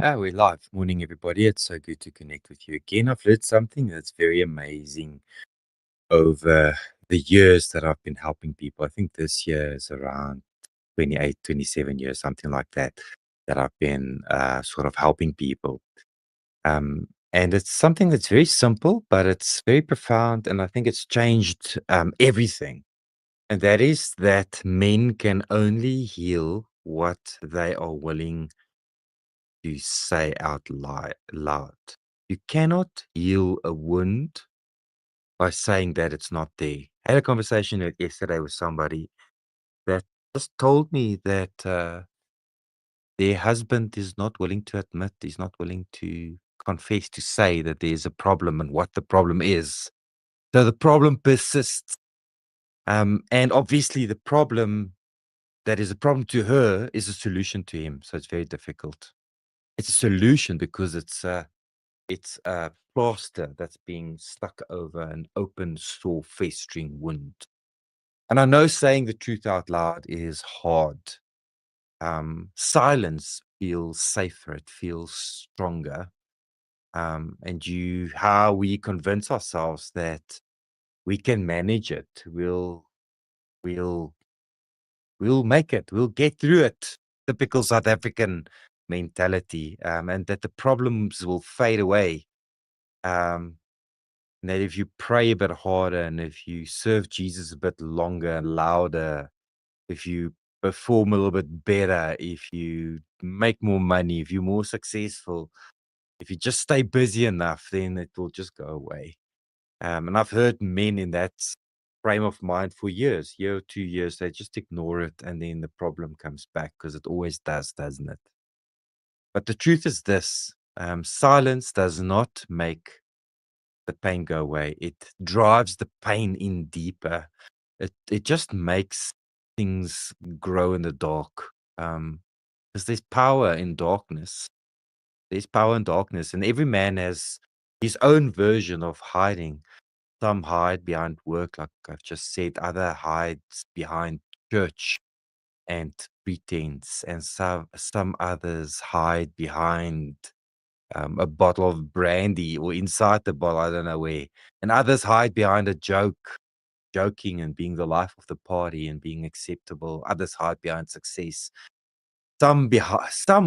We're live. Morning, everybody. It's so good to connect with you again. I've learned something that's very amazing over the years that I've been helping people. I think this year is around 28, 27 years, something like that, that I've been sort of helping people. And it's something that's very simple, but it's very profound. And I think it's changed everything. And that is that men can only heal what they are willing to say out loud. You cannot heal a wound by saying that it's not there. I had a conversation yesterday with somebody that just told me that their husband is not willing to admit, is not willing to confess, to say that there's a problem and what the problem is. So the problem persists. And obviously, the problem that is a problem to her is a solution to him. So it's very difficult. It's a solution because it's a plaster that's being stuck over an open, sore, festering wound. And I know saying the truth out loud is hard. Silence feels safer, it feels stronger. How we convince ourselves that we can manage it, we'll, we'll make it, we'll get through it. Typical South African mentality, and that the problems will fade away. Um, And that if you pray a bit harder and if you serve Jesus a bit longer and louder, if you perform a little bit better, if you make more money, if you're more successful, if you just stay busy enough, then it will just go away. And I've heard men in that frame of mind for years, year or 2 years, they just ignore it and then the problem comes back because it always does, doesn't it? But the truth is this, silence does not make the pain go away. It drives the pain in deeper. It just makes things grow in the dark. Because there's power in darkness. There's power in darkness, and every man has his own version of hiding. Some hide behind work, like I've just said. Other hides behind church and pretense, and some others hide behind a bottle of brandy or inside the bottle, I don't know where. And others hide behind a joke, joking and being the life of the party and being acceptable. Others hide behind success. Some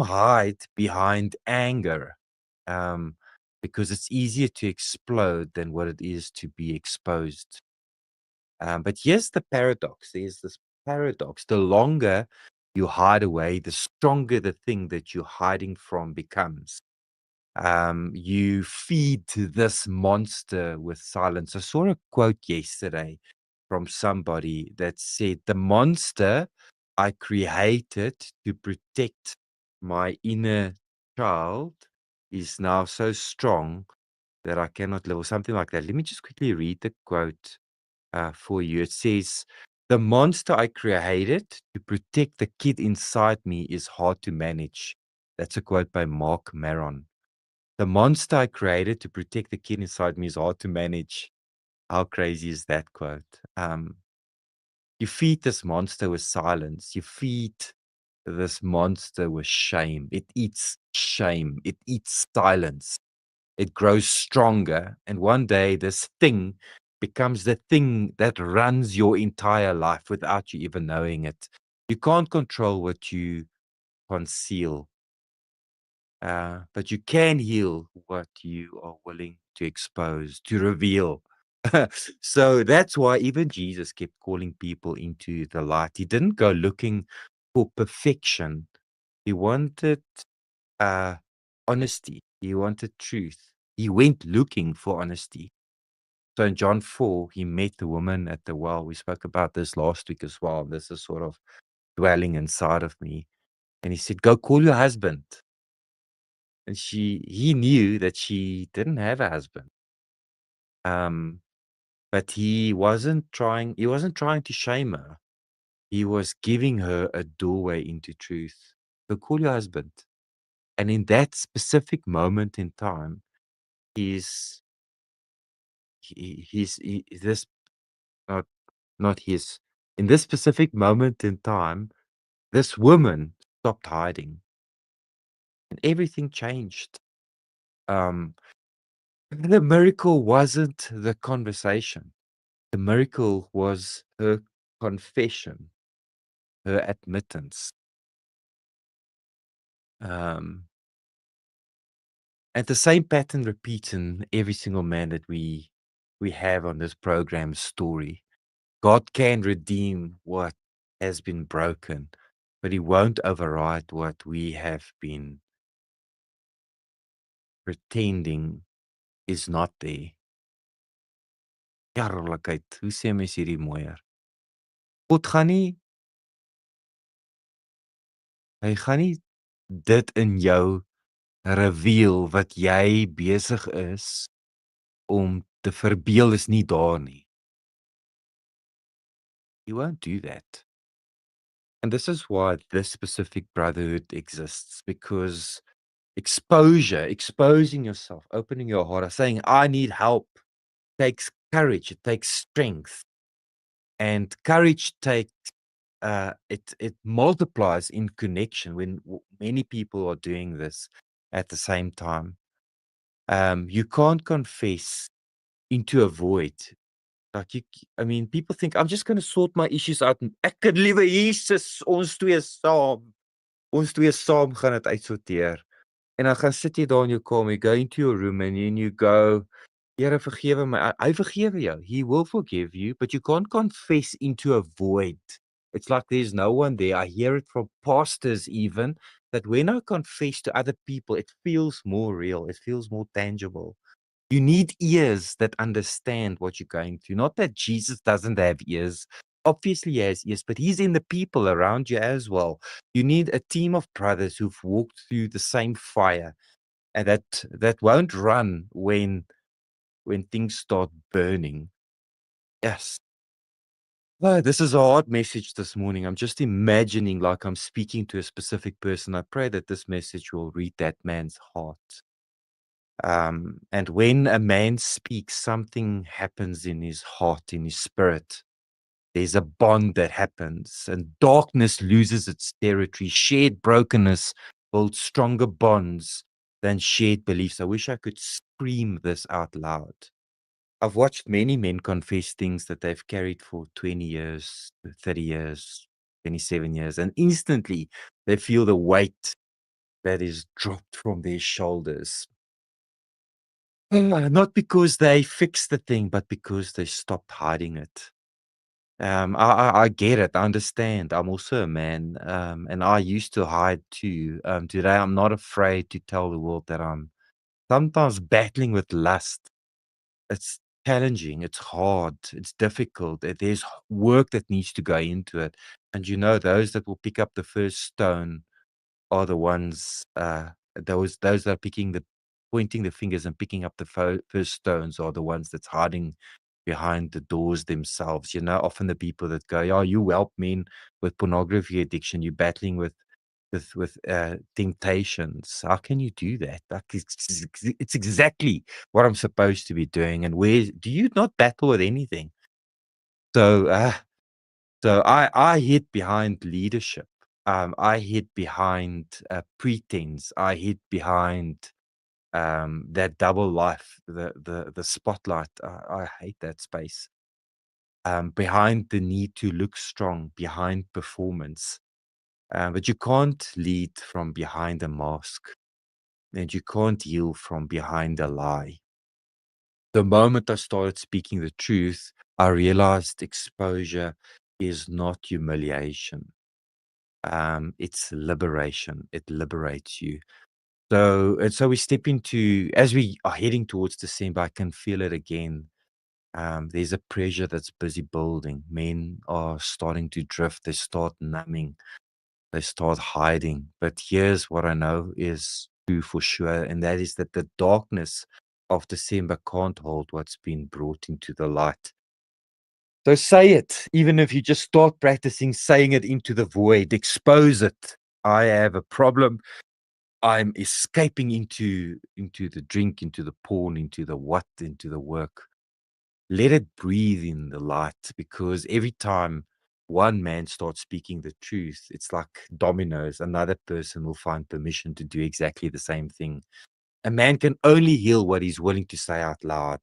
hide behind anger, um, because it's easier to explode than what it is to be exposed. But here's the paradox. There's this paradox. The longer you hide away, the stronger the thing that you're hiding from becomes. You feed this monster with silence. I saw a quote yesterday from somebody that said, "The monster I created to protect my inner child is now so strong that I cannot live," or something like that. Let me just quickly read the quote for you. It says, "The monster I created to protect the kid inside me is hard to manage." That's a quote by Mark Maron. "The monster I created to protect the kid inside me is hard to manage." How crazy is that quote? You feed this monster with silence. You feed this monster with shame. It eats shame. It eats silence. It grows stronger. And one day, this thing becomes the thing that runs your entire life without you even knowing it. You can't control what you conceal. But you can heal what you are willing to expose, to reveal. So that's why even Jesus kept calling people into the light. He didn't go looking for perfection. He wanted uh, honesty. He wanted truth. He went looking for honesty. So in John 4, he met the woman at the well. We spoke about this last week as well. This is sort of dwelling inside of me. And he said, "Go call your husband." And he knew that she didn't have a husband. Um, but he wasn't trying to shame her. He was giving her a doorway into truth. So call your husband. And in that specific moment in time, he's this not not his in this specific moment in time, this woman stopped hiding. and everything changed. Um, the miracle wasn't the conversation. The miracle was her confession, her admittance. Um, and the same pattern repeats in every single man that we have on this program story. God can redeem what has been broken, but He won't override what we have been pretending is not there. Jarlikheid, hoe sê mens hierdie mooier? God gaan nie hy gaan nie dit in jou reveal wat jy besig is om te verbeel is nie daar nie. He won't do that. And this is why this specific brotherhood exists, because exposing yourself, opening your heart, saying, I need help, takes courage, it takes strength. And courage takes, it multiplies in connection when many people are doing this at the same time. You can't confess into a void. Like I mean, people think, I'm just going to sort my issues out. Ek het liewe Jesus, ons twee saam. Ons twee saam gaan dit uitsorteer. En dan gaan sit jy daar in jou kamer, you go into your room and then you go, Here vergewe my. Hy vergewe jou. He will forgive you, but you can't confess into a void. It's like there's no one there. I hear it from pastors even, that when I confess to other people, it feels more real. It feels more tangible. You need ears that understand what you're going through. Not that Jesus doesn't have ears. Obviously, he has ears, but he's in the people around you as well. You need a team of brothers who've walked through the same fire, and that won't run when things start burning. Yes. Oh, this is a hard message this morning. I'm just imagining like I'm speaking to a specific person. I pray that this message will reach that man's heart. And when a man speaks, something happens in his heart, in his spirit. There's a bond that happens, and darkness loses its territory. Shared brokenness builds stronger bonds than shared beliefs. I wish I could scream this out loud. I've watched many men confess things that they've carried for 20 years, 30 years, 27 years, and instantly they feel the weight that is dropped from their shoulders. Not because they fixed the thing, but because they stopped hiding it. I get it. I understand. I'm also a man, and I used to hide too. Today, I'm not afraid to tell the world that I'm sometimes battling with lust. It's challenging. It's hard. It's difficult. There's work that needs to go into it. And those that will pick up the first stone are the ones, those that are pointing the fingers and picking up the first stones are the ones that's hiding behind the doors themselves. Often the people that go, "Yeah, you help men with pornography addiction. You're battling with temptations. How can you do that? Like it's exactly what I'm supposed to be doing. And where do you not battle with anything?" So, I hid behind leadership. I hid behind pretense. I hid behind that double life, the spotlight. I hate that space. Behind the need to look strong, behind performance. But you can't lead from behind a mask, and you can't heal from behind a lie. The moment I started speaking the truth, I realized exposure is not humiliation. It's liberation. It liberates you. So we step into, as we are heading towards December, I can feel it again. There's a pressure that's busy building. Men are starting to drift. They start numbing. They start hiding. But here's what I know is true for sure, and that is that the darkness of December can't hold what's been brought into the light. So say it, even if you just start practicing saying it into the void, expose it. I have a problem. I'm escaping into the drink, into the porn, into the what, into the work. Let it breathe in the light, because every time one man starts speaking the truth, it's like dominoes. Another person will find permission to do exactly the same thing. A man can only heal what he's willing to say out loud.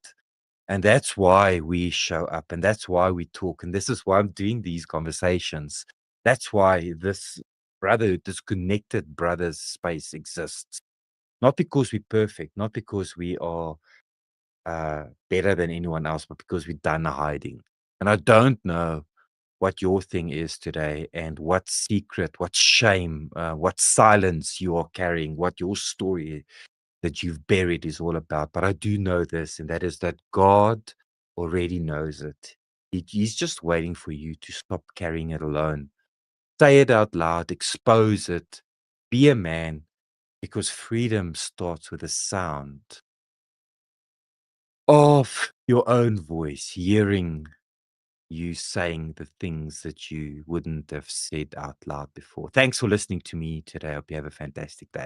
And that's why we show up, and that's why we talk. And this is why I'm doing these conversations. That's why this brotherhood, this connected brothers space exists. Not because we're perfect, not because we are better than anyone else, but because we've done the hiding. And I don't know what your thing is today and what secret, what shame, what silence you are carrying, what your story that you've buried is all about. But I do know this, and that is that God already knows it. He's just waiting for you to stop carrying it alone. Say it out loud, expose it, be a man, because freedom starts with the sound of your own voice, hearing you saying the things that you wouldn't have said out loud before. Thanks for listening to me today. I hope you have a fantastic day.